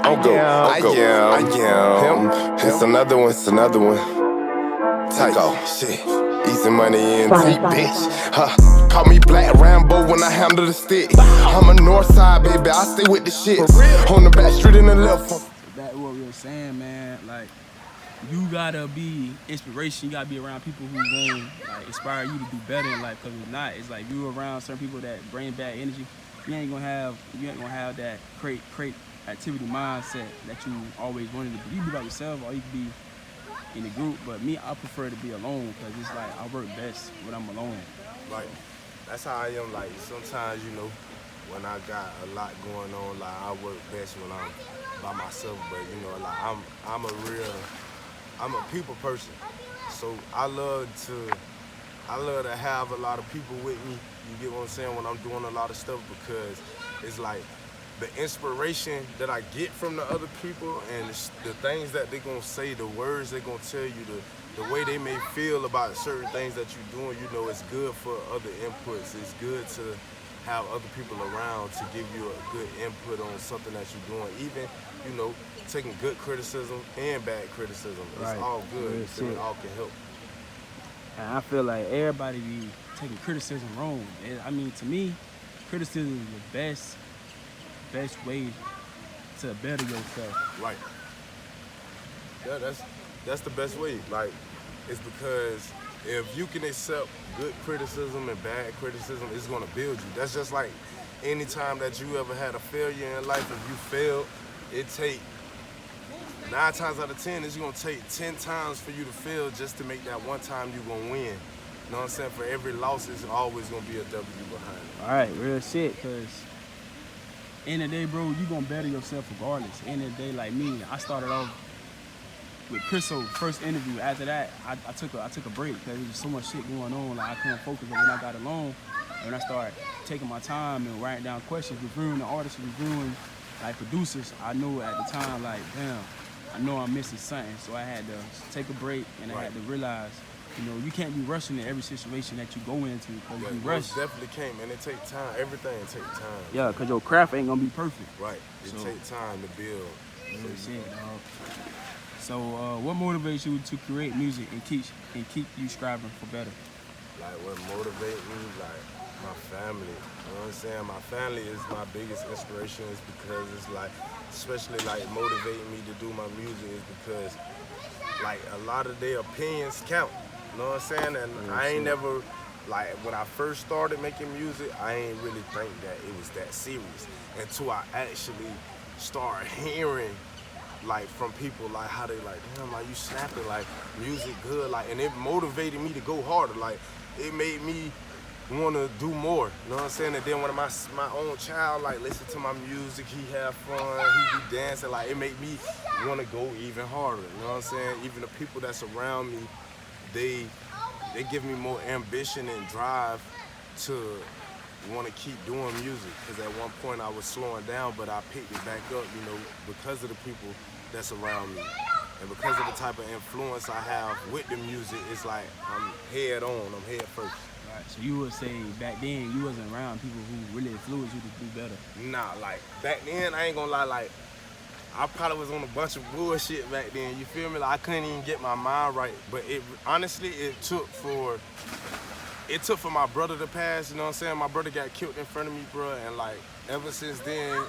OnGo, I am him. It's another one. Tycho, shit. Easy money in T, bitch. Call me Black Rambo when I handle the stick. I'm a north side, baby. I stay with the shit. On the back street in the left. So that's what we were saying, man. Like, you gotta be inspiration. You gotta be around people who gonna like inspire you to do better in life. Cause if not, it's like you around certain people that bring bad energy. You ain't gonna have that crate activity mindset that you always wanted to be. You can be by yourself, or you can be in a group. But me, I prefer to be alone because it's like I work best when I'm alone. Right. That's how I am. Like sometimes, you know, when I got a lot going on, like I work best when I'm by myself. But you know, like I'm a people person. So I love to have a lot of people with me. You get what I'm saying, when I'm doing a lot of stuff, because it's like the inspiration that I get from the other people and the things that they're gonna say, the words they're gonna tell you, the way they may feel about certain things that you're doing, you know, it's good for other inputs. It's good to have other people around to give you a good input on something that you're doing. Even, you know, taking good criticism and bad criticism. It's all good. It all can help. And I feel like everybody be taking criticism wrong. I mean, to me, criticism is the best way to better yourself. Right. Yeah, that's the best way. Like, it's because if you can accept good criticism and bad criticism, it's gonna build you. That's just like any time that you ever had a failure in life. If you failed, it take 9 times out of 10, it's gonna take 10 times for you to fail just to make that one time you gonna win. You know what I'm saying? For every loss, it's always gonna be a W behind it. All right, real shit, because in the day, bro, you gonna better yourself regardless. In the day, like me, I started off with Chriso, first interview. After that, I took a break because there was so much shit going on. Like, I couldn't focus. But when I got alone, and when I started taking my time and writing down questions, reviewing the artists, reviewing like producers, I knew at the time, like, damn, I know I'm missing something. So I had to take a break, and I had to realize, you know, you can't be rushing in every situation that you go into. Because you rush. Definitely can't, man. It takes time. Everything takes time. Yeah, because your craft ain't gonna be perfect. Right. It takes time to build. So what motivates you to create music and keep you striving for better? Like, what motivates me, like my family. You know what I'm saying? My family is my biggest inspiration, is because it's like, especially like motivating me to do my music is because like a lot of their opinions count. You know what I'm saying? And I ain't never, like, when I first started making music, I ain't really think that it was that serious until I actually start hearing like from people, like how they like, damn, like you snapping, like music good, like, and it motivated me to go harder. Like, it made me want to do more. You know what I'm saying? And then when my own child like listen to my music, he have fun, he be dancing, like, it made me want to go even harder. You know what I'm saying? Even the people that's around me, they give me more ambition and drive to want to keep doing music. Because at one point I was slowing down, but I picked it back up, you know, because of the people that's around me. And because of the type of influence I have with the music, it's like I'm head first. Right, so you would say back then you wasn't around people who really influenced you to do better? Nah, like back then, I ain't gonna lie, like I probably was on a bunch of bullshit back then, you feel me? Like, I couldn't even get my mind right. But it honestly, it took for my brother to pass, you know what I'm saying? My brother got killed in front of me, bro, and like ever since then,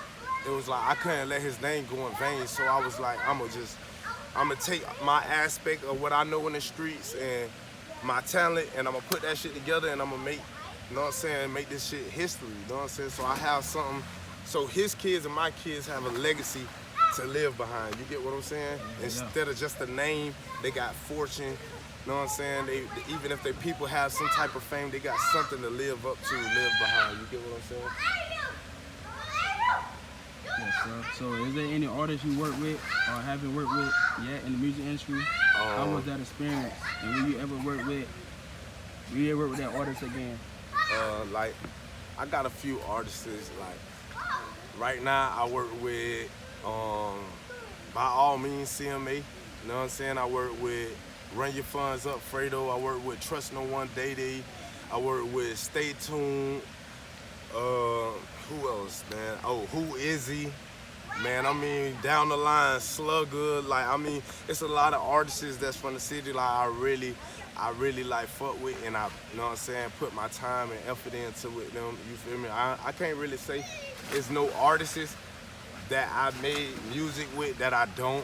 it was like I couldn't let his name go in vain. So I was like, I'm gonna take my aspect of what I know in the streets and my talent, and I'm gonna put that shit together, and I'm gonna make, you know what I'm saying, make this shit history, you know what I'm saying? So I have something, so his kids and my kids have a legacy to live behind. You get what I'm saying? Yeah. Instead of just a name, they got fortune. You know what I'm saying? Even if their people have some type of fame, they got something to live up to, live behind. You get what I'm saying? Yes, sir. So is there any artists you work with or haven't worked with yet in the music industry? How was that experience? And will you ever work with that artist again? Like, I got a few artists, like, right now I work with, by all means, CMA. You know what I'm saying? I work with Run Your Funds Up, Fredo. I work with Trust No One, Day. I work with Stay Tuned. Who else, man? Oh, Who Is He? Man, I mean, down the line, Slugger, like, I mean, it's a lot of artists that's from the city, like, I really like fuck with, and I, you know what I'm saying, put my time and effort into with them, you feel me? I can't really say it's no artists that I made music with that I don't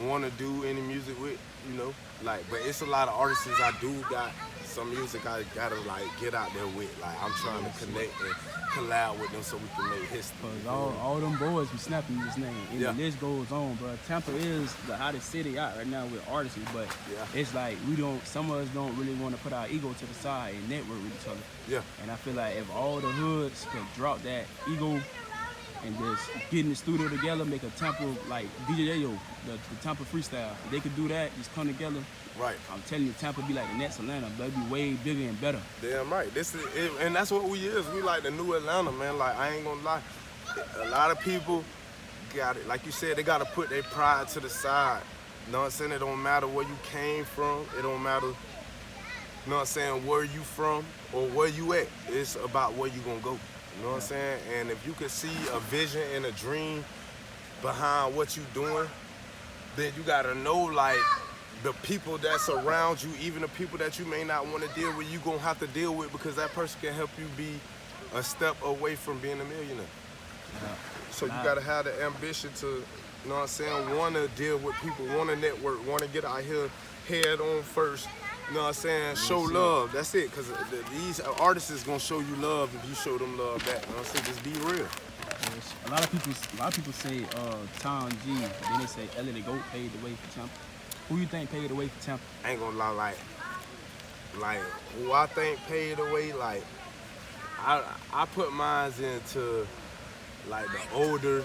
want to do any music with, you know? Like, but it's a lot of artists I do got some music I gotta, like, get out there with. Like, I'm trying to connect and collab with them so we can make history. Cause all them boys be snapping this name, and Yeah. the list goes on, bro. Tampa is the hottest city out right now with artists, but Yeah. it's like some of us don't really want to put our ego to the side and network with each other. Yeah. And I feel like if all the hoods could drop that ego and just get in the studio together, make a Tampa like DJ Yayo, the Tampa freestyle. If they could do that, just come together. Right. I'm telling you, Tampa be like the next Atlanta, but it'd be way bigger and better. Damn right. This is it, and that's what we is. We like the new Atlanta, man. Like, I ain't gonna lie. A lot of people got it. Like you said, they gotta put their pride to the side. You know what I'm saying? It don't matter where you came from. It don't matter, you know what I'm saying, where you from or where you at. It's about where you gonna go. You know what I'm saying? And if you can see a vision and a dream behind what you doing, then you gotta know, like, the people that's around you, even the people that you may not want to deal with, you gonna have to deal with, because that person can help you be a step away from being a millionaire. Yeah. So you gotta have the ambition to, you know what I'm saying, wanna deal with people, wanna network, wanna get out here head on first. You know what I'm saying? Show love. That's it. Cause these artists is gonna show you love if you show them love back. You know what I'm saying? Just be real. A lot of people say Tom G, then they say Ellie the GOAT paid the way for Tampa. Who you think paid the way for Tampa? I ain't gonna lie, like who I think paid the way, like I put mine into like the older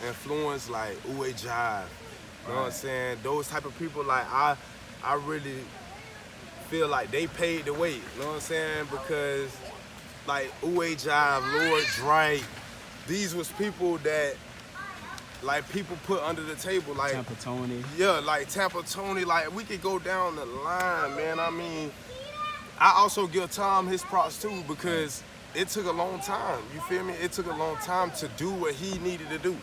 influence, like Uwe Jive. You know what I'm saying? Those type of people, like I really feel like they paid the way. You know what I'm saying? Because like Uwe Jive, Lord Drake, these was people that like people put under the table, like Tampa Tony. Yeah, like Tampa Tony, like we could go down the line, man. I mean, I also give Tom his props too, because it took a long time. You feel me? It took a long time to do what he needed to do.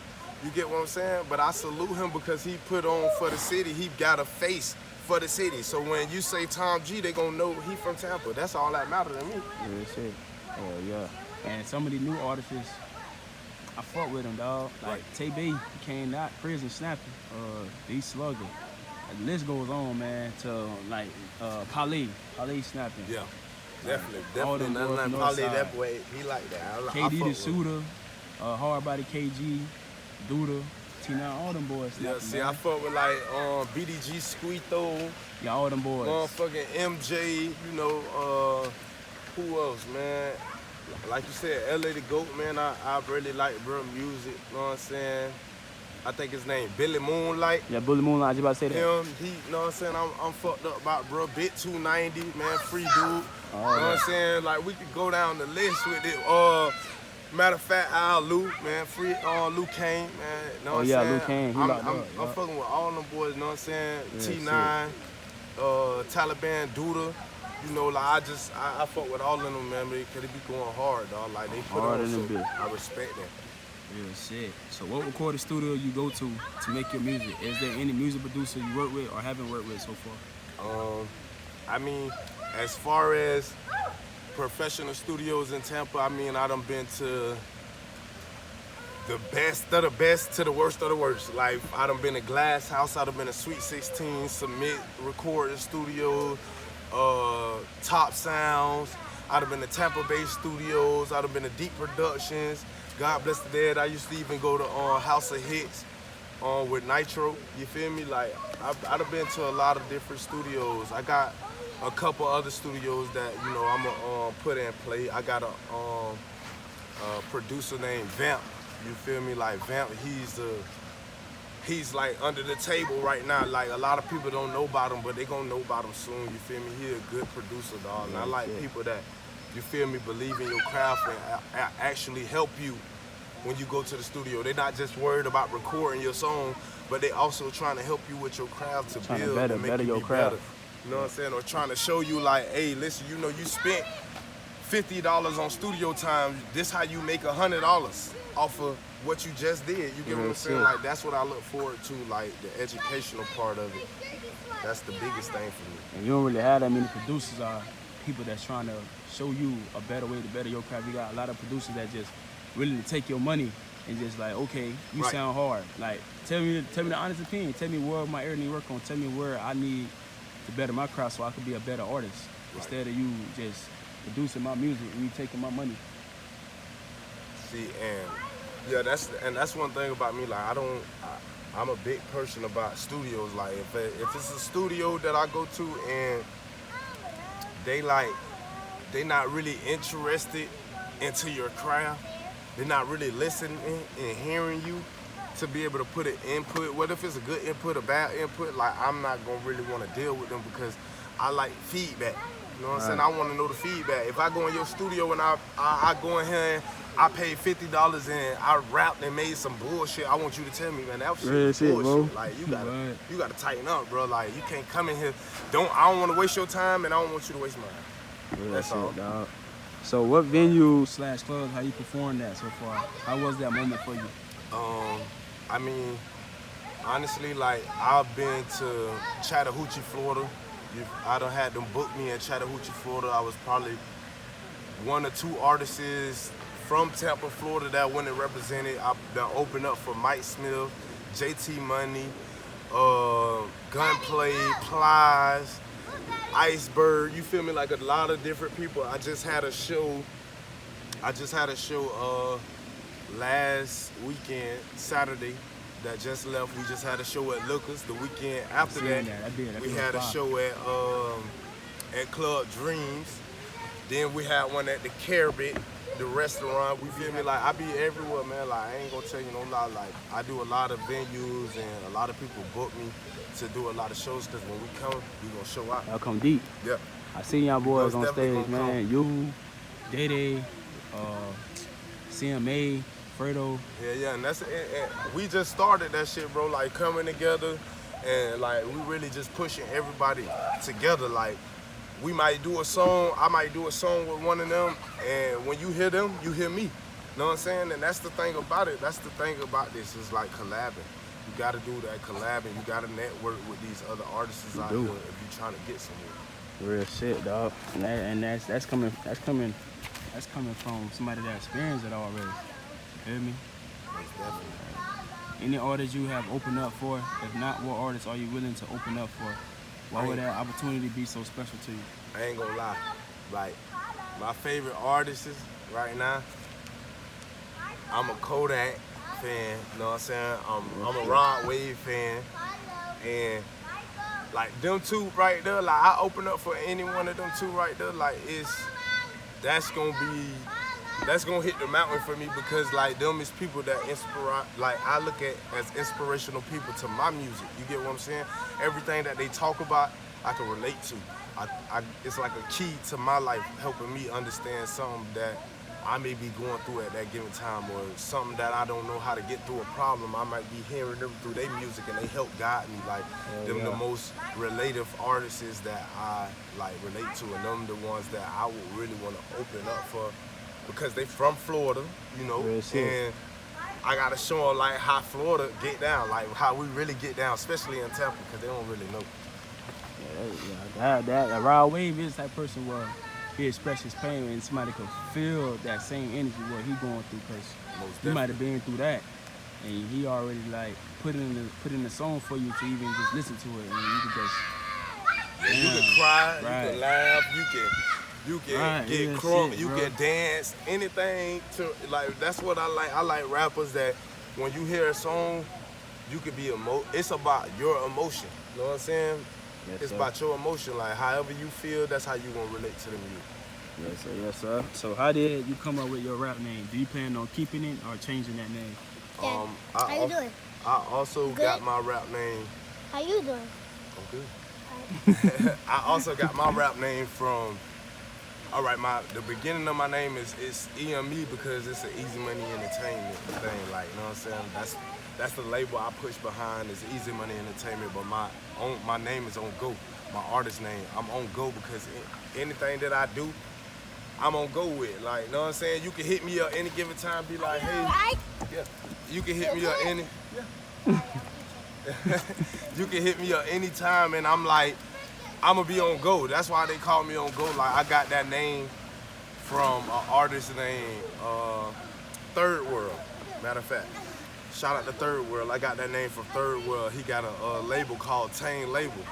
You get what I'm saying? But I salute him because he put on for the city. He got a face for the city. So when you say Tom G, they gonna know he from Tampa. That's all that matters to me. Real shit. Yeah. And some of these new artists, I fuck with them, dog. Like Tay-B came out, prison snapping. These Slugger. The list goes on, man. To like Pale snapping. Yeah, definitely. All them boys from Probably Northside. that way. He like that. I KD fuck the with him. Shooter, Hard Body KG, Duda, T9, all them boys Yeah, snapping, see, man. I fuck with like BDG Squeetho, Yeah, all them boys. motherfucking MJ, you know, who else, man? Like you said, LA the GOAT, man, I really like bro music, you know what I'm saying? I think his name Billy Moonlight. Yeah, Bully Moonlight, I was about to say that. Him, he, you know what I'm saying? I'm fucked up about bro. Bit 290, man, free dude. You know what I'm saying? Like we could go down the list with it. Matter of fact, Lou, man, free Lou Kane, man. You know what I'm saying? Lou Kane, he I'm locked up, yeah. fucking with all them boys, you know what I'm saying? Yeah, T9, Taliban, Duda. You know, like I fuck with all of them, man, because they be going hard, dog. Like they put Harder on, than so a bitch. I respect that. Real shit. So what recording studio you go to make your music? Is there any music producer you work with or haven't worked with so far? I mean, as far as professional studios in Tampa, I mean, I done been to the best of the best to the worst of the worst. Like, I done been to Glass House, I done been to Sweet 16, Submit Recording Studio, Top Sounds. I done been to Tampa Bay Studios. I done been to Deep Productions. God Bless the Dead. I used to even go to House of Hits with Nitro. You feel me? Like, I done been to a lot of different studios. I got a couple other studios that, you know, I'm gonna put in play. I got a producer named Vamp. You feel me? Like Vamp, he's like under the table right now. Like a lot of people don't know about him, but they gonna know about him soon. You feel me? He a good producer, dog. And I like people that, you feel me, believe in your craft and actually help you when you go to the studio. They're not just worried about recording your song, but they also trying to help you with your craft to Trying to build better- and make better you your be craft. better. You know what I'm saying? Or trying to show you like, hey, listen, you know, you spent $50 on studio time. This how you make $100 off of what you just did. You get what I'm saying? Like, that's what I look forward to, like, the educational part of it. That's the biggest thing for me. And you don't really have that many producers or people that's trying to show you a better way to better your craft. You got a lot of producers that just willing to take your money and just like, okay, you sound hard. Like, tell me the honest opinion. Tell me where my area need work on. Tell me where I need to better my craft so I could be a better artist. Instead of you just producing my music and you taking my money. See, and yeah, that's one thing about me. Like, I'm a big person about studios. Like, if it's a studio that I go to and they not really interested into your craft, they're not really listening and hearing you to be able to put an input. What if it's a good input, a bad input? Like, I'm not gonna really want to deal with them because I like feedback. You know what I'm saying? I want to know the feedback. If I go in your studio and I go in here and I paid $50 and I rapped and made some bullshit, I want you to tell me, man, that was bullshit. Bro. Like, you gotta tighten up, bro. Like, you can't come in here. I don't want to waste your time, and I don't want you to waste mine. That's all. Dog. So, what venue / clubs how you performed at so far? How was that moment for you? I mean, honestly, like, I've been to Chattahoochee, Florida. I done had them book me in Chattahoochee, Florida. I was probably one or two artists from Tampa, Florida that went and represented. I've been opened up for Mike Smith, JT Money, Gunplay, Plies, Iceberg. You feel me? Like a lot of different people. I just had a show last weekend, Saturday, that just left. We just had a show at Lucas. The weekend after that, we had a show at Club Dreams. Then we had one at the Caribbean, the restaurant. We feel me? Like, I be everywhere, man. Like, I ain't gonna tell you no lie. Like, I do a lot of venues and a lot of people book me to do a lot of shows because when we come, we gonna show out. Y'all come deep. Yeah. I seen y'all boys on stage, man. You, Dede, CMA, Fredo. Yeah, and we just started that shit, bro. Like, coming together and like we really just pushing everybody together. Like, we might do a song, I might do a song with one of them, and when you hear them, you hear me. You know what I'm saying? And that's the thing about it. That's the thing about this is like collabing. You gotta do that collabing. You gotta network with these other artists out here if you're trying to get somewhere. Real shit, dog. And that's coming from somebody that experienced it already. You hear me? Most definitely. Any artists you have opened up for? If not, what artists are you willing to open up for? Why would that opportunity be so special to you? I ain't gonna lie. Like, my favorite artists right now, I'm a Kodak fan, you know what I'm saying? I'm a Rod Wave fan. And like them two right there, like I open up for any one of them two right there, like that's gonna hit the mountain for me because like them is people that inspire, like I look at as inspirational people to my music. You get what I'm saying? Everything that they talk about, I can relate to. It's like a key to my life, helping me understand something that I may be going through at that given time, or something that I don't know how to get through a problem. I might be hearing them through their music and they help guide me. Like the most relative artists that I like relate to, and them the ones that I would really want to open up for. Because they from Florida, you know, and I gotta show them like how Florida get down, like how we really get down, especially in Tampa, because they don't really know. That Rod Wave is that person where he express his pain and somebody could feel that same energy what he going through, because he might have been through that, and he already like put in the song for you to even just listen to it, and you can just you can cry, you can laugh, you can get crunk, you can dance, anything to like. That's what I like. I like rappers that when you hear a song, you could be it's about your emotion. You know what I'm saying? It's about your emotion. Like however you feel, that's how you gonna relate to the music. Yes, sir. So how did you come up with your rap name? Do you plan on keeping it or changing that name? How you doing? I also got my rap name. How you doing? I'm good. I also got my rap name from. All right, the beginning of my name is EME because it's an Easy Money Entertainment thing. Like, you know what I'm saying? That's the label I push behind is Easy Money Entertainment. But my name is OnGo. My artist name. I'm OnGo because anything that I do, I'm on go with. Like, you know what I'm saying? You can hit me up any given time, be like, hey, yeah. You can hit me up you can hit me up anytime, and I'm like, I'm gonna be on go. That's why they call me on go. Like, I got that name from an artist named Third World. Matter of fact, shout out to Third World. I got that name from Third World. He got a label called Tane Label.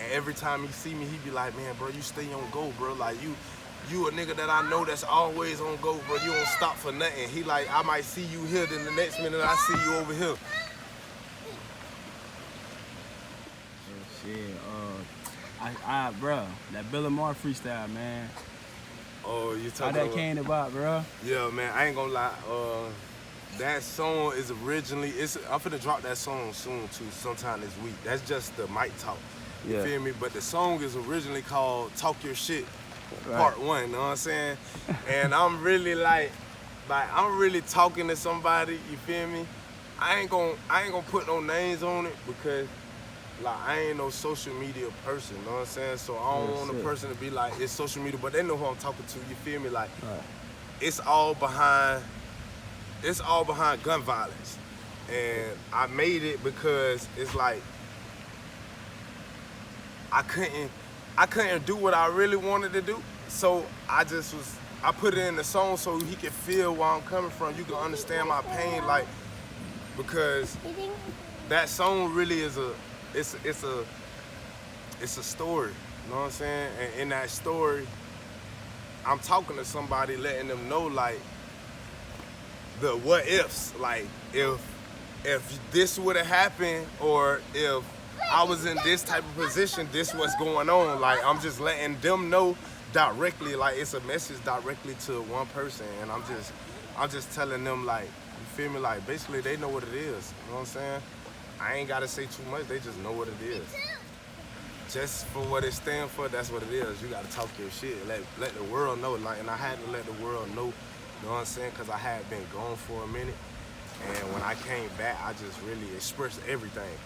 And every time he see me, he be like, man, bro, you stay on go, bro. Like, you a nigga that I know that's always on go, bro. You don't stop for nothing. He like, I might see you here, then the next minute I see you over here. Shit, bro, that Bill Lamar freestyle, man. Oh, you How talking that about? came about, bro? Yeah, man, I ain't gonna lie. That song is originally, I'm finna drop that song soon too, sometime this week. That's just the mic talk. You feel me? But the song is originally called Talk Your Shit, Part 1, you know what I'm saying? And I'm really like I'm really talking to somebody, you feel me? I ain't gonna put no names on it because like I ain't no social media person, you know what I'm saying? So I don't want a person to be like, it's social media, but they know who I'm talking to, you feel me? Like it's all behind gun violence. And I made it because it's like I couldn't do what I really wanted to do. So I put it in the song so he can feel where I'm coming from. You can understand my pain, like, because that song really is it's a story. You know what I'm saying? And in that story, I'm talking to somebody, letting them know like the what ifs, like if this would have happened, or if I was in this type of position, this what's going on. Like, I'm just letting them know directly, like it's a message directly to one person, and I'm just telling them, like, you feel me, like basically they know what it is. You know what I'm saying? I ain't gotta say too much, they just know what it is. Just for what it stands for, that's what it is. You gotta talk your shit, let the world know. Like, and I had to let the world know, you know what I'm saying? Because I had been gone for a minute, and when I came back, I just really expressed everything.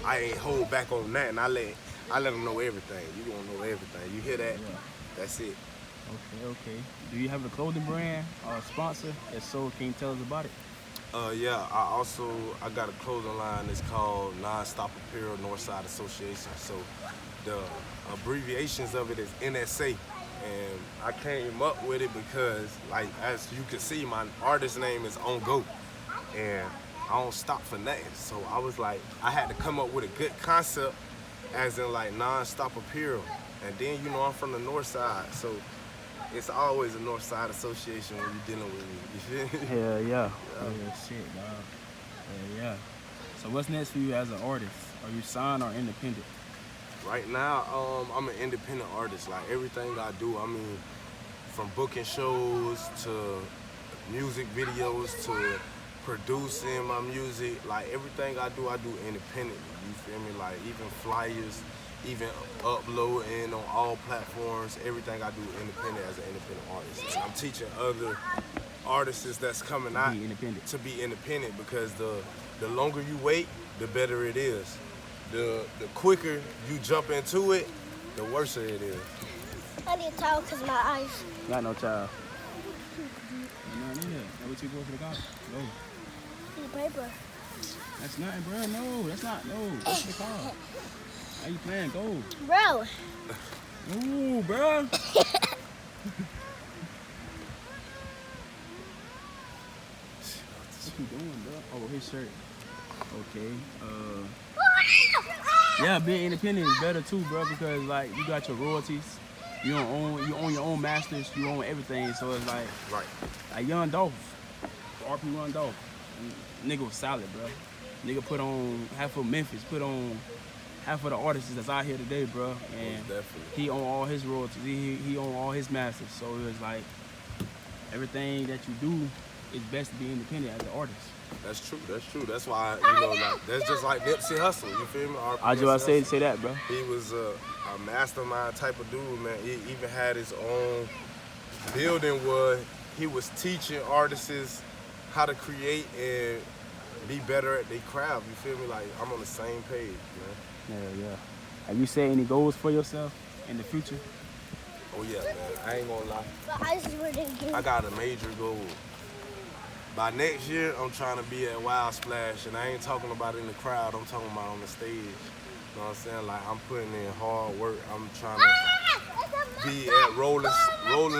I ain't hold back on nothing. I let them know everything. You gonna know everything. You hear that? Yeah. That's it. Okay. Do you have a clothing brand or a sponsor? If so, can you tell us about it? Yeah, I got a clothing line. It's called Non-Stop Apparel Northside Association. So the abbreviations of it is NSA. And I came up with it because, like, as you can see, my artist name is OnGo. And I don't stop for nothing. So I was like, I had to come up with a good concept, as in like non-stop apparel. And then, you know, I'm from the north side, so it's always a north side association when you're dealing with me. You feel me? Hell yeah. Shit, dog. Yeah. So what's next for you as an artist? Are you signed or independent? Right now, I'm an independent artist. Like, everything I do, I mean, from booking shows to music videos to producing my music, like everything I do independently, you feel me? Like, even flyers, even uploading on all platforms, everything I do independent as an independent artist. And I'm teaching other artists that's coming out to be independent, because the longer you wait, the better it is. The quicker you jump into it, the worse it is. I need a towel because my eyes. Got no child. No, what you going for the car? Go. The paper. That's nothing, bro. No, that's not. No, go to the car. How you playing? Go. Bro. Ooh, bro. What you doing, bro? Oh, his shirt. Okay. Yeah, being independent is better too, bro, because like you got your royalties. You own your own masters. You own everything. So it's like, like Young Dolph, RP Young Dolph. Nigga was solid, bro. Nigga put on half of Memphis, put on half of the artists that's out here today, bro. And he own all his royalties. He own all his masters. So it was like everything that you do, it's best to be independent as an artist. That's true. That's why, you know, like, that's just like Nipsey Hussle, you feel me? I just say that, bro. He was a mastermind type of dude, man. He even had his own building where he was teaching artists how to create and be better at their craft, you feel me? Like, I'm on the same page, man. Yeah. Have you set any goals for yourself in the future? Oh yeah, man. I ain't gonna lie. But I just wouldn't get I got a major goal. By next year, I'm trying to be at Wild Splash, and I ain't talking about in the crowd. I'm talking about on the stage. You know what I'm saying? Like, I'm putting in hard work. I'm trying to be at Rolling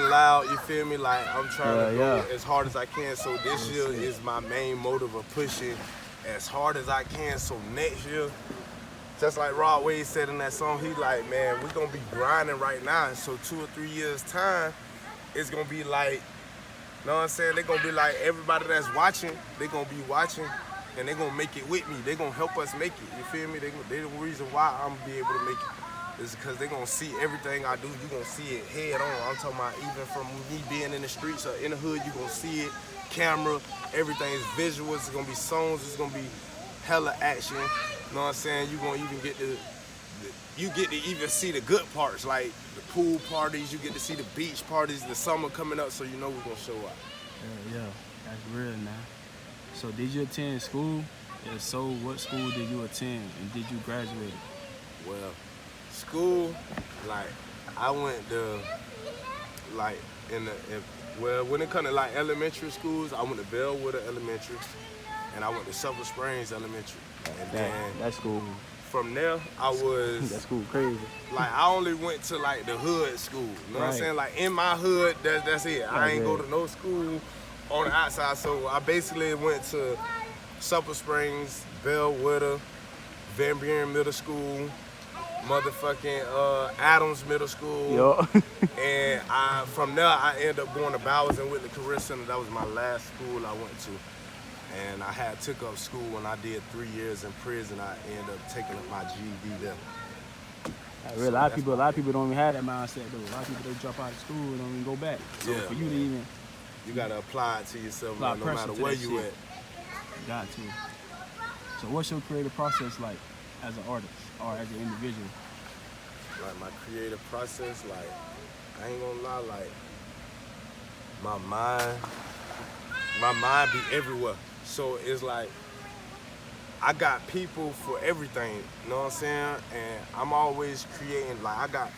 Loud. You feel me? Like, I'm trying to go as hard as I can. So this year is my main motive of pushing as hard as I can. So next year, just like Rod Wade said in that song, he like, man, we gonna be grinding right now. So 2 or 3 years time, it's gonna be like, you know what I'm saying? They're gonna be like, everybody that's watching, they're gonna be watching and they're gonna make it with me. They're gonna help us make it. You feel me? They the reason why I'm gonna be able to make it is because they're gonna see everything I do. You're gonna see it head on. I'm talking about even from me being in the streets or in the hood, you're gonna see it. Camera, everything is visuals. It's gonna be songs. It's gonna be hella action. You know what I'm saying? You're gonna even get to even see the good parts, like the pool parties. You get to see the beach parties. The summer coming up, so you know we're gonna show up. Yeah, that's real now. So did you attend school? If so, what school did you attend, and did you graduate? Well, school, like I went to, like when it comes to like elementary schools, I went to Bellwood Elementary, and I went to Silver Springs Elementary, and then that's cool. From there, I was that's cool, crazy. Like I only went to like the hood school. You know what I'm saying? Like in my hood, that's it. I ain't go to no school on the outside. So I basically went to Silver Springs, Bellwood, Van Buren Middle School, motherfucking Adams Middle School. And from there I ended up going to Bowers and Whitley Career Center. That was my last school I went to. And I had took up school when I did 3 years in prison. I ended up taking up my GED there. A lot of people don't even have that mindset though. A lot of people, they drop out of school and don't even go back. So for you to even, you gotta apply it to yourself, no matter where you at. You got to. So what's your creative process like as an artist or as an individual? Like my creative process, like I ain't gonna lie, like my mind be everywhere. So it's like I got people for everything, you know what I'm saying? And I'm always creating, like I got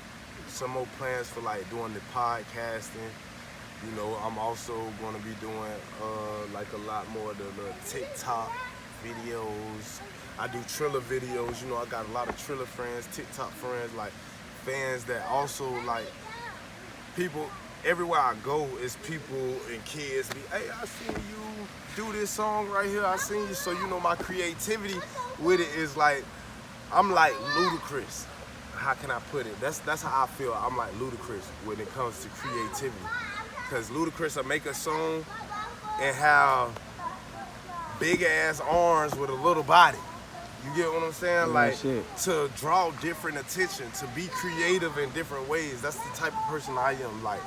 some more plans for like doing the podcasting. You know, I'm also gonna be doing like a lot more of the TikTok videos. I do Triller videos, you know, I got a lot of Triller friends, TikTok friends, like fans that also like people. Everywhere I go, is people and kids be, hey, I seen you do this song right here. I seen you. So, you know, my creativity with it is like, I'm like Ludacris. How can I put it? That's how I feel. I'm like Ludacris when it comes to creativity. Because Ludacris will make a song and have big ass arms with a little body. You get what I'm saying? Like, to draw different attention, to be creative in different ways. That's the type of person I am. Like,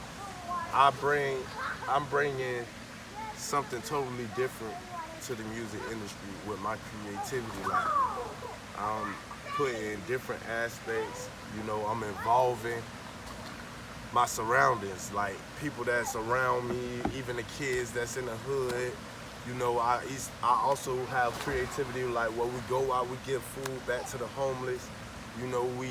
I'm bringing something totally different to the music industry with my creativity. Like, I'm putting different aspects, you know, I'm involving my surroundings, like people that's around me, even the kids that's in the hood. You know, I also have creativity, like where we go out, we give food back to the homeless. You know, we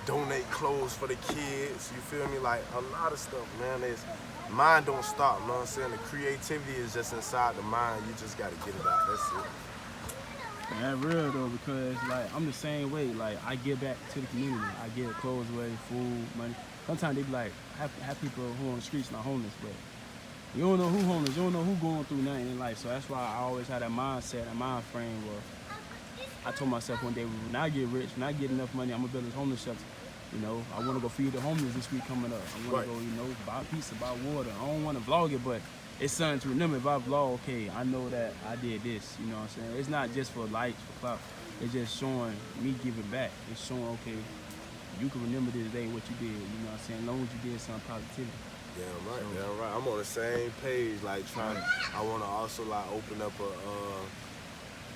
donate clothes for the kids, you feel me? Like a lot of stuff, man. Mind don't stop, you know what I'm saying? The creativity is just inside the mind, you just gotta get it out, that's it. Man, that's real though, because like I'm the same way. Like I give back to the community. I give clothes away, food, money. Sometimes they be like, have people who are on the streets not homeless, but you don't know who homeless, you don't know who going through nothing in life. So that's why I always had that mindset, that mind frame where I told myself one day, when I get rich, when I get enough money, I'm gonna build this homeless shelter. You know, I wanna go feed the homeless this week coming up. I wanna go, you know, buy pizza, buy water. I don't wanna vlog it, but it's something to remember. If I vlog, okay, I know that I did this, you know what I'm saying? It's not just for likes, for clout. It's just showing me giving back. It's showing, okay, you can remember this day what you did, you know what I'm saying? As long as you did some positivity. Damn right, damn right. I'm on the same page, like I wanna also like open up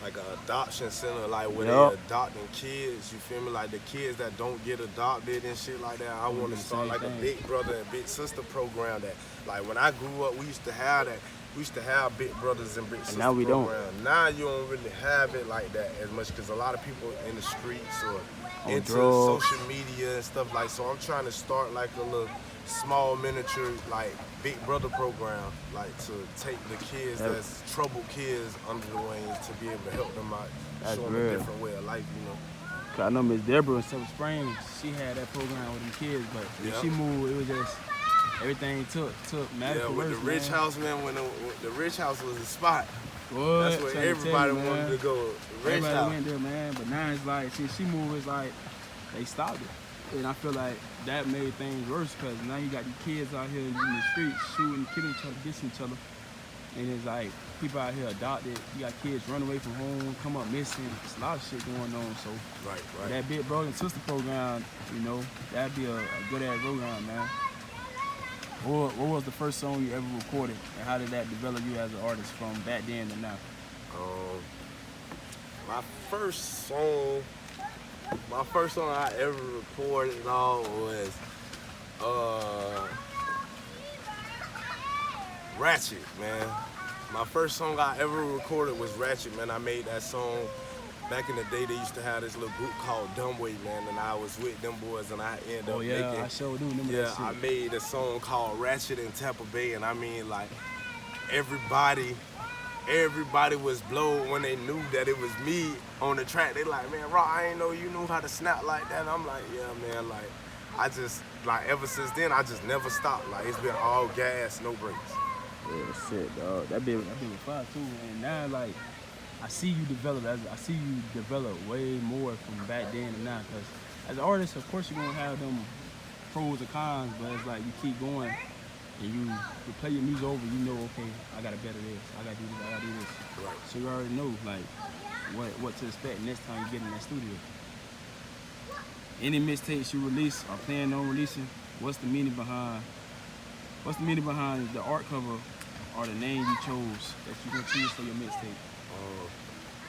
like an adoption center, like where they adopting kids, you feel me? Like the kids that don't get adopted and shit like that. I want to start like a big brother and big sister program that, like when I grew up, we used to have that. we used to have big brothers and big sisters now we don't. program. Now you don't really have it like that as much because a lot of people in the streets or into drugs. social media and stuff like. So I'm trying to start like a little small miniature like big brother program, like to take the kids that's troubled kids under the wings to be able to help them out, That's show them real. a different way of life, you know. Cause I know Miss Deborah in Silver Springs, she had that program with them kids, but when she moved, it was just everything took magical. Yeah, with the rich house, man, when the rich house was the spot. What? That's where everybody wanted to go. The rich Everybody house. went there, man. But now it's like, since she moved, it's like they stopped it. And I feel like that made things worse because now you got these kids out here in the streets shooting, killing each other, dissing each other. And it's like people out here adopted. You got kids run away from home, come up missing. There's a lot of shit going on. So Right. that big brother and sister program, you know, that'd be a good ass program, man. What was the first song you ever recorded, and how did that develop you as an artist from back then to now? My first song I ever recorded and all was Ratchet, man. My first song I ever recorded was Ratchet, man. I made that song back in the day. They used to have this little group called Dumbway, man, and I was with them boys, and I ended up making. I sure do remember that shit. I made a song called Ratchet in Tampa Bay, and I mean, like, everybody was blown when they knew that it was me on the track. They like, man, Raw, I ain't know you knew how to snap like that. And I'm like, yeah, man, like, I just, like, ever since then, I just never stopped. Like, it's been all gas, no brakes. Yeah, shit, dog. That been was fire too. And now, like, I see you develop way more from back then and now. Cause as an artist, of course, you're gonna have them pros and cons, but it's like you keep going and you play your music over. You know, okay, I gotta better this. I gotta do this. I gotta do this. Right. So you already know, like, what to expect next time you get in that studio. Any mixtapes you release or plan on releasing? What's the meaning behind the art cover or the name you chose that you're gonna choose for your mixtape?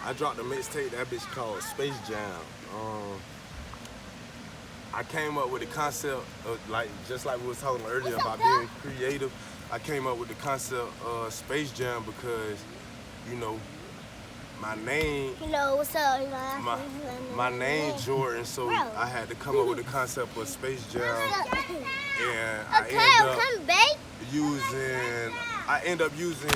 I dropped a mixtape, that bitch called Space Jam. I came up with the concept of, like, just like we was talking earlier about being creative, I came up with the concept of Space Jam because, you know, my name, You know, what's up? my name Jordan, so I had to come up with the concept of Space Jam, and I end up using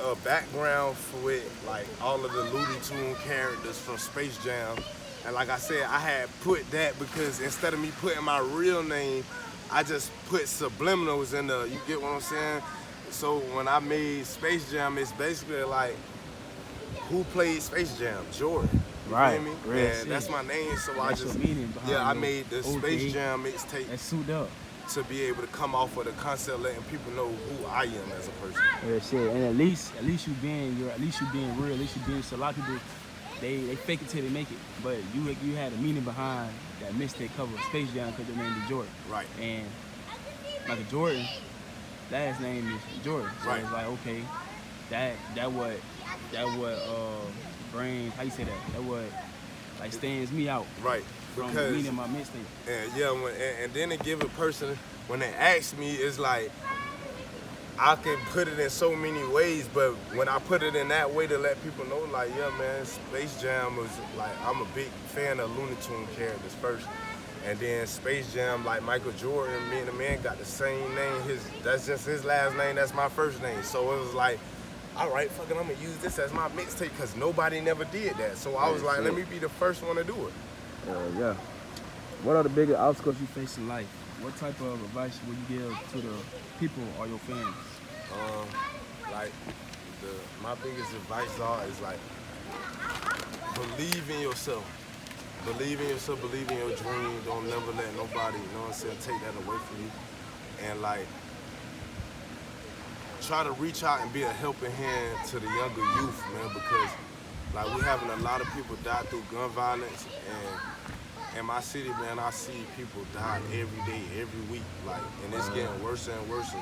a background for it, like all of the Looney Tune characters from Space Jam. And like I said, I had put that because instead of me putting my real name, I just put subliminals in the, you get what I'm saying? So when I made Space Jam, it's basically like, who played Space Jam? Jordan. You Right. feel me? Real And shit. that's my name, so That's your meaning behind I your made the Space Jam mixtape That's suit up. to be able to come off of the concept, letting people know who I am as a person. Yeah, shit. And at least you being real. At least you being. So a lot of people, they fake it till they make it. But you had a meaning behind that mixtape cover, Space Jam, because your name is Jordan. Right. And like a Jordan, last name is Jordan. So Right. it's like, okay, that what brings, how you say that what like stands me out Right. from Because meaning my mixtape. and then to give a person, when they ask me, it's like, I can put it in so many ways, but when I put it in that way to let people know, like, yeah, man, Space Jam was like, I'm a big fan of Looney Tune characters first. And then Space Jam, like Michael Jordan, me and the man got the same name. That's just his last name, that's my first name. So it was like, all right, fucking, I'm gonna use this as my mixtape because nobody never did that. So I was like, let me be the first one to do it. Yeah. What are the biggest obstacles you face in life? What type of advice would you give to the people or your fans? Like, my biggest advice is like, believe in yourself. Believe in yourself, believe in your dream. Don't never let nobody, you know what I'm saying, take that away from you. And like, try to reach out and be a helping hand to the younger youth, man, because like we having a lot of people die through gun violence, and in my city, man, I see people die every day, every week, like, and it's getting worse and worse. You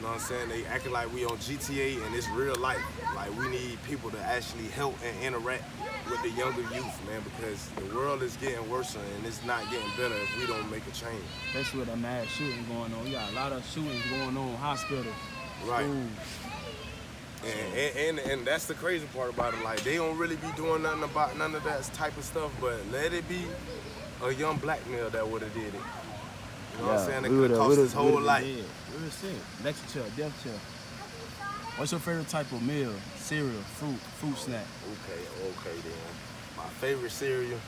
know what I'm saying? They acting like we on GTA and it's real life. Like, we need people to actually help and interact with the younger youth, man, because the world is getting worse and it's not getting better if we don't make a change. Especially with that mass shooting going on. We got a lot of shootings going on, hospitals, Right. schools. And that's the crazy part about it. Like, they don't really be doing nothing about none of that type of stuff, but let it be a young black male that would have did it. You know what I'm saying? It could have cost his whole life. Real shit. Lecture chill, death chill. What's your favorite type of meal? Cereal, fruit snack? Okay then. My favorite cereal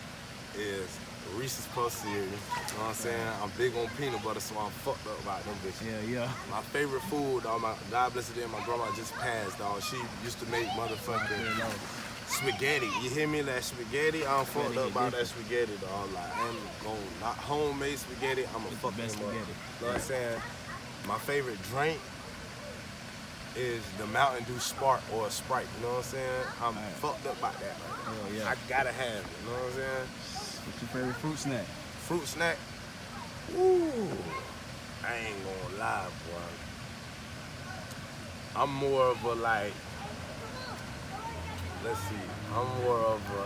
is Reese's Puff cereal. You know what I'm saying? I'm big on peanut butter, so I'm fucked up about them bitches. Yeah. My favorite food, dog, God bless her dear, my grandma just passed, dog. She used to make motherfucking spaghetti. You hear me? That spaghetti, I'm fucked up about that spaghetti, dog. Like, I'm going, not homemade spaghetti, I'm a fucking spaghetti. You know what I'm saying? My favorite drink is the Mountain Dew Spark or a Sprite. You know what I'm saying? I'm fucked up about that. Right? I gotta have it. You know what I'm saying? What's your favorite fruit snack? Fruit snack? Ooh, I ain't gonna lie, boy. I'm more of a like, let's see. I'm more of a,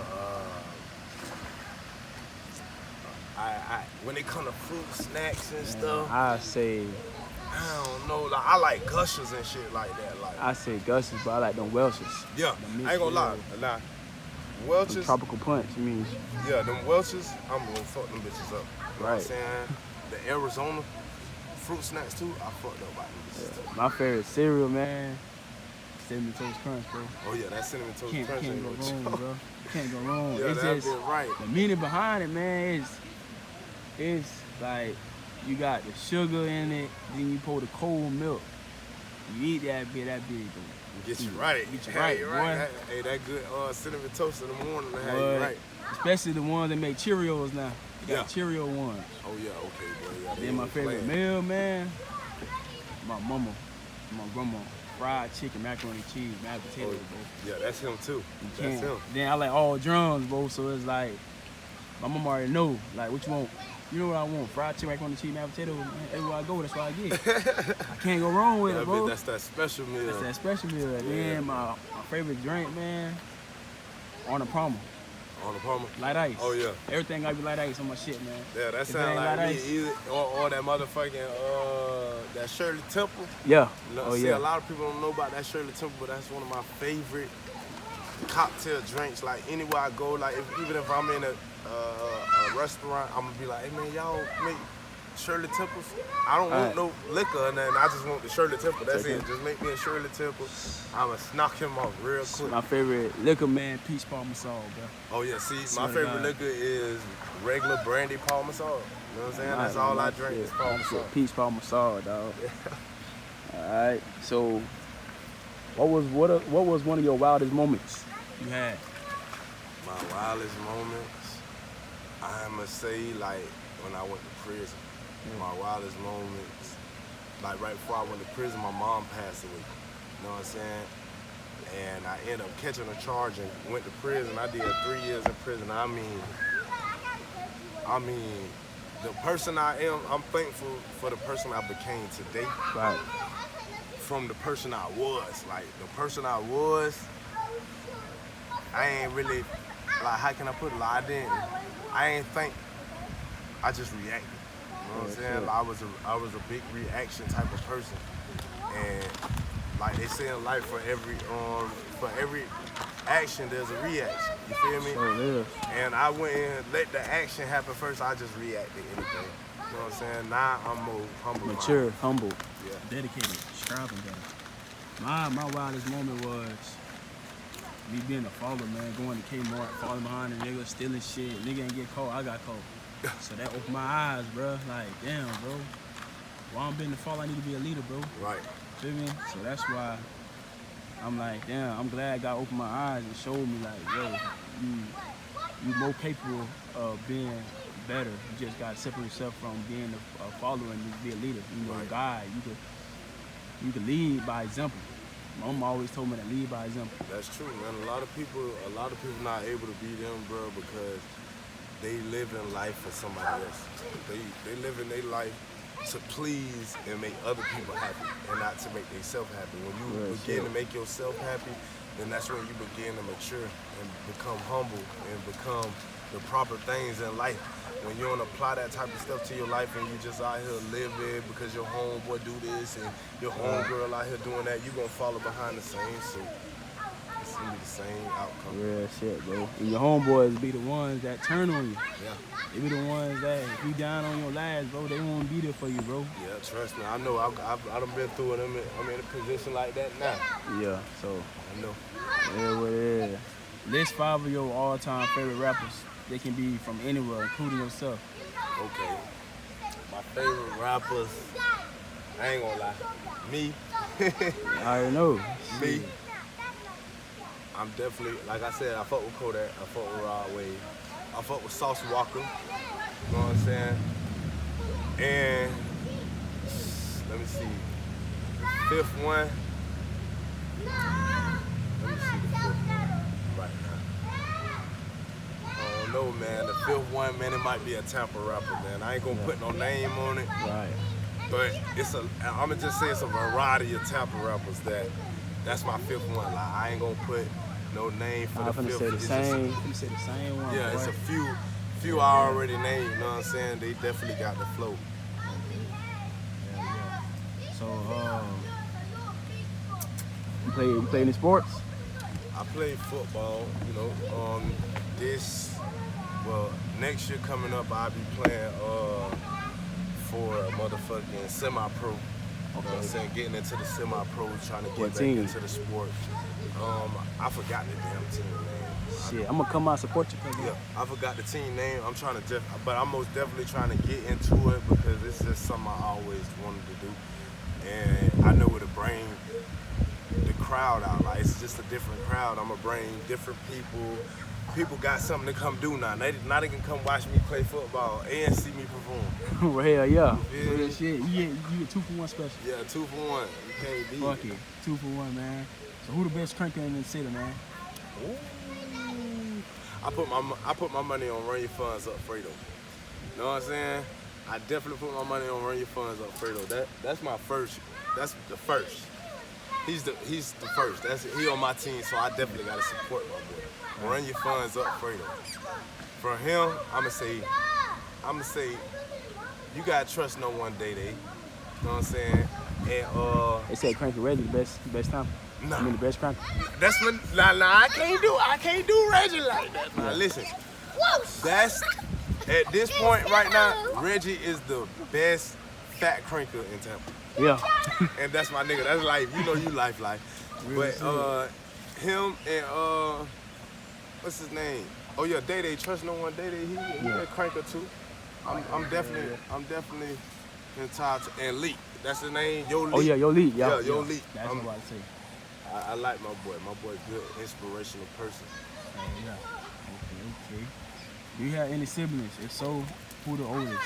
when it comes to fruit snacks and stuff, I say, I don't know. Like, I like Gushers and shit like that. Like, I say Gushers, but I like them Welch's. Yeah, I ain't gonna lie. Welch's. Them tropical punch, you mean? Yeah, them Welch's, I'm gonna fuck them bitches up. You know what I'm saying? The Arizona fruit snacks too, I fucked up about them bitches too. My favorite cereal, man, Cinnamon Toast Crunch, bro. Oh yeah, that Cinnamon Toast Crunch can't go wrong, bro. Can't go wrong. Yeah, it's that's just, right. The meaning behind it, man, is like you got the sugar in it, then you pour the cold milk. You eat that bit gonna get you right. Get you right, boy. Hey, that good cinnamon toast in the morning, have you right. Especially the ones that make Cheerios now. You got Cheerio ones. Oh yeah, okay, boy. Yeah, then my favorite meal, man, my grandma, fried chicken, macaroni and cheese, mashed potatoes, bro. Yeah, that's him too. That's him. Then I like all drums, bro. So it's like my mama already know, like, what you want. You know what I want? Fried chicken, macaroni and cheese, mashed potatoes. Everywhere I go, that's what I get. I can't go wrong with it, bro. That's that special meal. That's that special meal. And then my favorite drink, man, on the Palmer. On the Palmer? Light ice. Oh, yeah. Everything gotta be light ice on my shit, man. Yeah, that sounds like me. Either, or that motherfucking, that Shirley Temple. Yeah. See, a lot of people don't know about that Shirley Temple, but that's one of my favorite cocktail drinks. Like, anywhere I go, like, even if I'm in a restaurant, I'm gonna be like, hey, man, y'all make Shirley Temples? I don't want no liquor or nothing. I just want the Shirley Temple. That's it. Just make me a Shirley Temple. I'ma knock him off real quick. My favorite liquor, man, peach Parmesan, bro. Oh yeah, see, my favorite liquor is regular brandy Parmesan. You know what I'm saying? That's all I drink is Parmesan. Peach Parmesan, dog. All right. So, what was one of your wildest moments you had? My wildest moments, I must say, like when I went to prison. My wildest moments, like right before I went to prison, my mom passed away. You know what I'm saying? And I ended up catching a charge and went to prison. I did 3 years in prison. I mean, the person I am, I'm thankful for the person I became today. Right. From the person I was. Like, the person I was, I ain't really, like, how can I put it? Like, I ain't think, I just reacted. You know what I'm saying? Like, I was a big reaction type of person. And like they say in life, for every action there's a reaction. You feel me? Sure is. And I went and let the action happen first. I just reacted anything. You know what I'm saying? Now I'm more humble. Mature, humble. Yeah. Dedicated, striving better. My wildest moment was me being a follower, man, going to Kmart, falling behind the nigga, stealing shit. Nigga ain't get caught, I got caught. So that opened my eyes, bro. Like, damn, bro. While I'm being the follower, I need to be a leader, bro. Right. Feel me? So that's why I'm like, damn, I'm glad God opened my eyes and showed me, like, yo, you more capable of being better. You just gotta separate yourself from being a follower and be a leader. You know, a guide. You could lead by example. My mom always told me to lead by example. That's true, man. A lot of people not able to be them, bro, because they live in life for somebody else. They live in their life to please and make other people happy and not to make themselves happy. When you begin to make yourself happy, then that's when you begin to mature and become humble and become the proper things in life. when you don't apply that type of stuff to your life and you just out here living because your homeboy do this and your homegirl out here doing that, you gonna follow behind the same suit. It's gonna be the same outcome. Real shit, bro. And your homeboys be the ones that turn on you. Yeah. They be the ones that, if you down on your last, bro, they won't be there for you, bro. Yeah, trust me. I know. I done been through it. I'm in a position like that now. Yeah, so. I know. Yeah, what it is. List 5 of your all-time favorite rappers. They can be from anywhere, including yourself. Okay. My favorite rappers, I ain't gonna lie. Me. I already know. Me. I'm definitely, like I said, I fuck with Kodak. I fuck with Rod Wave. I fuck with Sauce Walker. You know what I'm saying? And let me see. The 5th one. Let me see the 5th one right now. I don't know, man. The 5th one, man, it might be a Tampa rapper, man. I ain't gonna put no name on it. Right. But I'm gonna just say it's a variety of Tampa rappers that's my 5th one. Like, I ain't gonna put no name for the 5th. I'm gonna say the same one. Yeah, boy. it's a few I already named, you know what I'm saying? They definitely got the flow. Yeah. So, you play any sports? I play football, you know. Next year coming up, I'll be playing for a motherfucking semi-pro. You know what I'm saying? Getting into the semi-pro, trying to get back into the sport. I forgot the damn team name. Shit, I'm gonna come out and support you. Yeah, I forgot the team name. But I'm most definitely trying to get into it because it's just something I always wanted to do. And I know where to bring the crowd out. Like, it's just a different crowd. I'm gonna bring different people. People got something to come do now. They can come watch me play football and see me perform. Well, hell yeah. Real shit. You get 2 for 1 special. Yeah, 2 for 1. You can't beat Fuck it. 2 for 1, man. So who the best cranker in the city, man? Ooh. I put my money on Run Your Funds Up Fredo. You know what I'm saying? I definitely put my money on Run Your Funds Up Fredo. That's my first. That's the first. He's the first. He on my team, so I definitely gotta support my boy. Run Your Funds Up Fredo. For him, I'ma say, you gotta trust no one day. You know what I'm saying? And they said Cranky Reggie the best time. Nah. I mean the best cranker. That's when I can't do Reggie like that. Now listen, that's at this point right now, Reggie is the best fat cranker in Tampa. Yeah. And that's my nigga. That's life. You know you life. Really But him and what's his name? Oh yeah, Day Trust No One Day. He a cranker too. I'm definitely entitled to, and Lee. That's his name. Yo Lee. Oh yeah, Yo Lee. Yeah, Yo Lee. That's what I say. I like my boy. My boy, good, inspirational person. Yeah. Okay. Do you have any siblings? If so, who the oldest?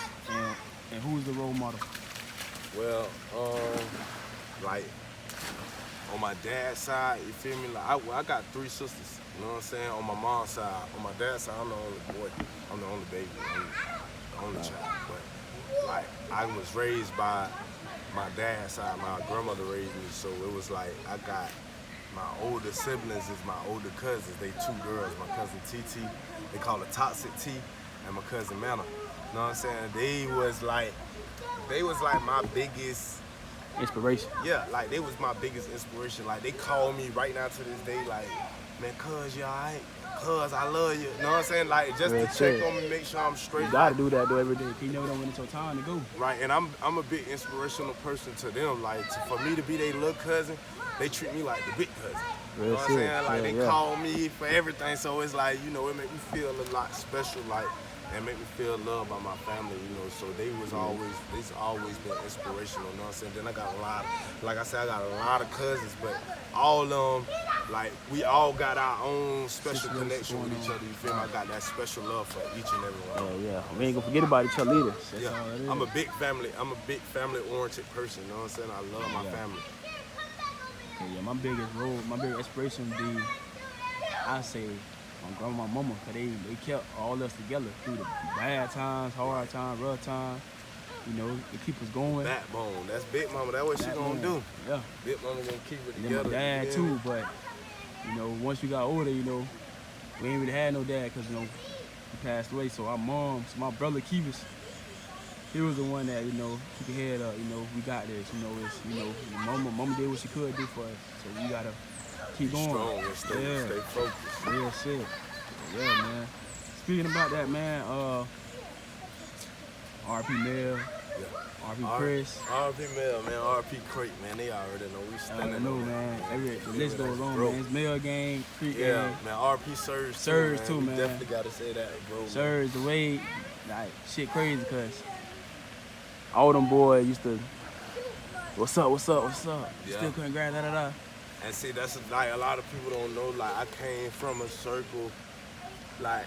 And who's the role model? Well, like on my dad's side, you feel me? Like I got 3 sisters. You know what I'm saying? On my mom's side, on my dad's side, I'm the only boy. I'm the only baby. I'm the only child. But like I was raised by my dad's side. My grandmother raised me, so it was like I got my older siblings is my older cousins. They 2 girls. My cousin TT, they call her Toxic T, and my cousin Manna. You know what I'm saying? They was like my biggest inspiration. Yeah, like they was my biggest inspiration. Like they call me right now to this day, like, man, cuz you alright? Cuz I love you. You know what I'm saying? Like just to check on me, make sure I'm straight. You gotta do that though every day. You never know when it's your time to go. Right, and I'm a big inspirational person to them. Like for me to be their little cousin, they treat me like the big cousin. You know what I'm saying? Like they call me for everything. So it's like, you know, it make me feel a lot special, like, and make me feel loved by my family, you know. So they's always been inspirational, you know what I'm saying? Then I got a lot, like I said, I got a lot of cousins, but all of them, like, we all got our own special connection with each other, you feel me? I got that special love for each and every one. Yeah. We ain't gonna forget about each other either. Yeah, I'm a big family-oriented person, you know what I'm saying? I love my family. Yeah, my biggest inspiration would be, I say, my grandma, my mama, cause they kept all us together through the bad times, hard times, rough times. You know, they keep us going. Backbone. That's Big Mama. That's what she gonna do. Yeah. Big Mama gonna keep it together. And then my dad too, but you know, once we got older, you know, we ain't really had no dad, cause you know, he passed away. So my brother Kevis, he was the one that, you know, keep your head up, you know, we got this, you know, it's, you know, mama did what she could do for us. So we gotta keep going. Strong and stay focused. Real shit. Yeah, man. Speaking about that, man, RP Mel, RP Chris. RP Mel, man, RP Crate, man, they already know we standing. I know, man. The list goes on, man. It's Mel gang, Creek gang. Yeah, man, RP Surge too, man. We definitely gotta say that, bro. Surge, the way, like, shit crazy, cause all them boys used to, what's up? Yeah. Still couldn't grab da. And see, that's like a lot of people don't know. Like I came from a circle, like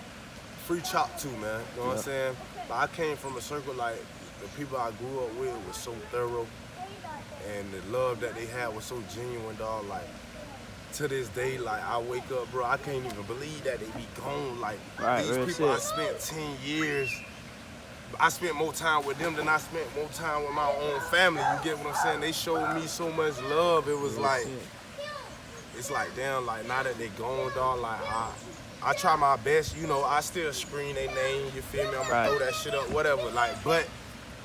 free chop too, man. You know what I'm saying? But I came from a circle like the people I grew up with was so thorough, and the love that they had was so genuine, dog. Like to this day, like I wake up, bro, I can't even believe that they be gone. Like these people I spent 10 years. I spent more time with them than I spent more time with my own family. You get what I'm saying? They showed me so much love. It was like, it's like, damn, like now that they gone, dog, like I try my best, you know, I still screen their name, you feel me? I'm gonna throw that shit up, whatever, like, but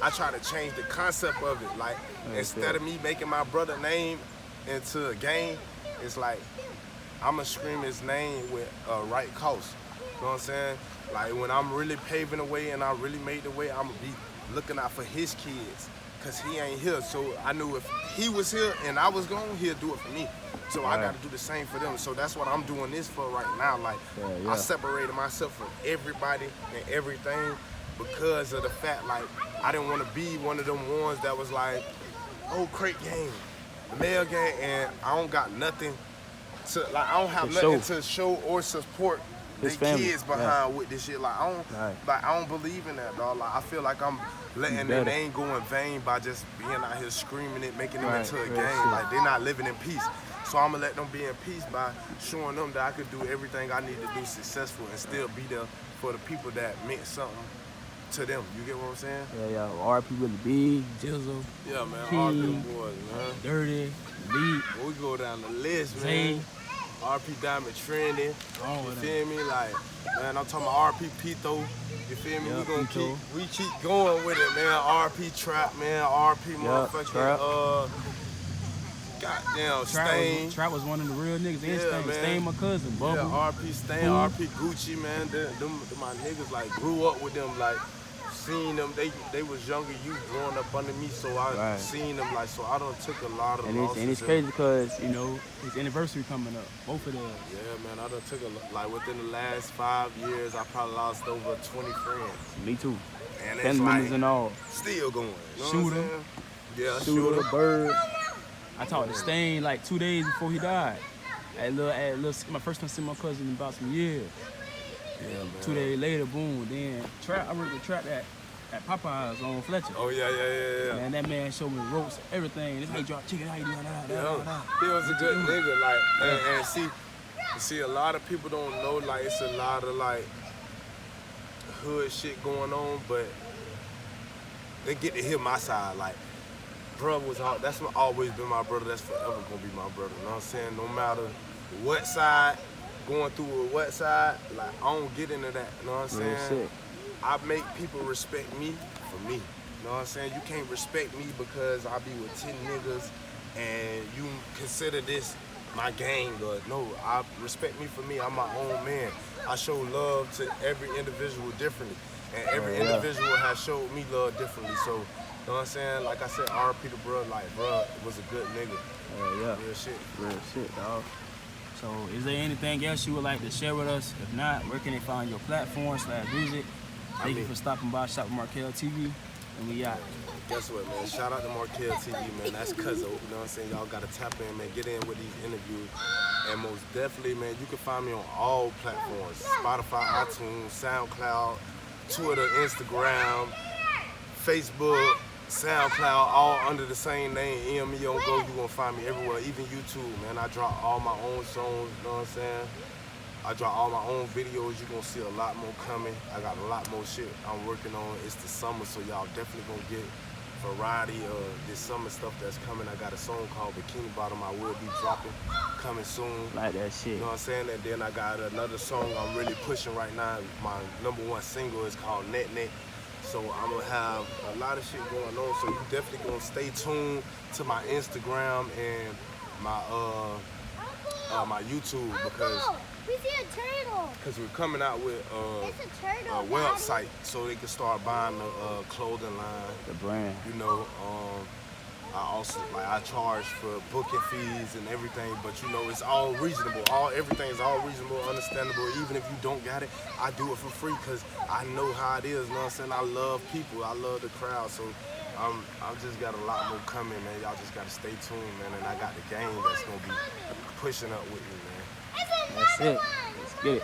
I try to change the concept of it. Like, instead of me making my brother name into a game, it's like, I'm gonna scream his name with a right cause. You know what I'm saying? Like when I'm really paving the way and I really made the way, I'm gonna be looking out for his kids, cause he ain't here. So I knew if he was here and I was gone, he'll do it for me. So I gotta do the same for them. So that's what I'm doing this for right now. Like I separated myself from everybody and everything because of the fact, like I didn't want to be one of them ones that was like, oh, Crate gang, the male gang, and I don't got nothing to, like I don't have nothing to show or support the kids behind with this shit. Like I don't believe in that, dog. Like I feel like I'm letting their name go in vain by just being out here screaming it, making them into a game. Like they're not living in peace. So I'm gonna let them be in peace by showing them that I could do everything I need to do successful and still be there for the people that meant something to them. You get what I'm saying? Yeah. RP Willie B, Jizzle. Yeah, man. King, RP boys, man. Dirty, Beat. We go down the list, man. Zay. RP Diamond Trending, you feel me? Like, man, I'm talking about RP Pito, you feel me? We keep going with it, man. RP Trap, man. RP motherfucking, goddamn Stain. Trap was one of the real niggas. And Stain my cousin, Bubble. Yeah, RP Stain, RP Gucci, man. Them my niggas, like, grew up with them, like, seen them, they was younger youth growing up under me, so I seen them, like, so I done took a lot of losses. And it's crazy because, you know, his anniversary coming up, both of them. Yeah, man, I done took like within the last 5 years, I probably lost over 20 friends. Me too. And family members and all. Still going. You know Shooter. Yeah, Shooter, Bird. I talked to Stain like 2 days before he died. My first time seeing my cousin in about some years. Yeah, man. 2 days later, boom. Then I worked with Trap at Popeyes on Fletcher. Oh yeah. Man, that man showed me ropes, everything. This how you drop chicken, how you doing that. He was a good nigga, like, and see, a lot of people don't know, like, it's a lot of like hood shit going on, but they get to hear my side, like. Bro was all, that's always been my brother, that's forever gonna be my brother, you know what I'm saying? No matter what side, going through what side, like I don't get into that, you know what I'm saying? I make people respect me for me, you know what I'm saying? You can't respect me because I be with 10 niggas and you consider this my gang, but no, I respect me for me, I'm my own man. I show love to every individual differently, and every individual has showed me love differently, so you know what I'm saying? Like I said, RP to bro, like, bro was a good nigga. Real shit, dog. So, is there anything else you would like to share with us? If not, where can they find your platform /music? Thank you for stopping by Shop with Markel TV, and we out. Guess what, man? Shout out to Markel TV, man. That's Cuzzo. You know what I'm saying? Y'all gotta tap in, man. Get in with these interviews. And most definitely, man, you can find me on all platforms: Spotify, iTunes, SoundCloud, Twitter, Instagram, Facebook, SoundCloud, all under the same name, EME OnGo. You gonna find me everywhere, even YouTube, man. I drop all my own songs, you know what I'm saying? I drop all my own videos. You're gonna see a lot more coming. I got a lot more shit I'm working on. It's the summer, so y'all definitely gonna get variety of this summer stuff that's coming. I got a song called Bikini Bottom I will be dropping coming soon. Like that shit. You know what I'm saying? And then I got another song I'm really pushing right now. My #1 single is called Net Net. So I'm gonna have a lot of shit going on. So you definitely gonna stay tuned to my Instagram and my my YouTube because We see a turtle. we're coming out with It's a turtle. a website so they can start buying the clothing line. The brand. You know, I also I charge for booking fees and everything, but you know it's all reasonable. Everything's all reasonable, understandable. Even if you don't got it, I do it for free because I know how it is. You know what I'm saying? I love people, I love the crowd, so I've just got a lot more coming, man. Y'all just gotta stay tuned, man. And I got the game that's gonna be pushing up with me, man. That's it. Let's get it.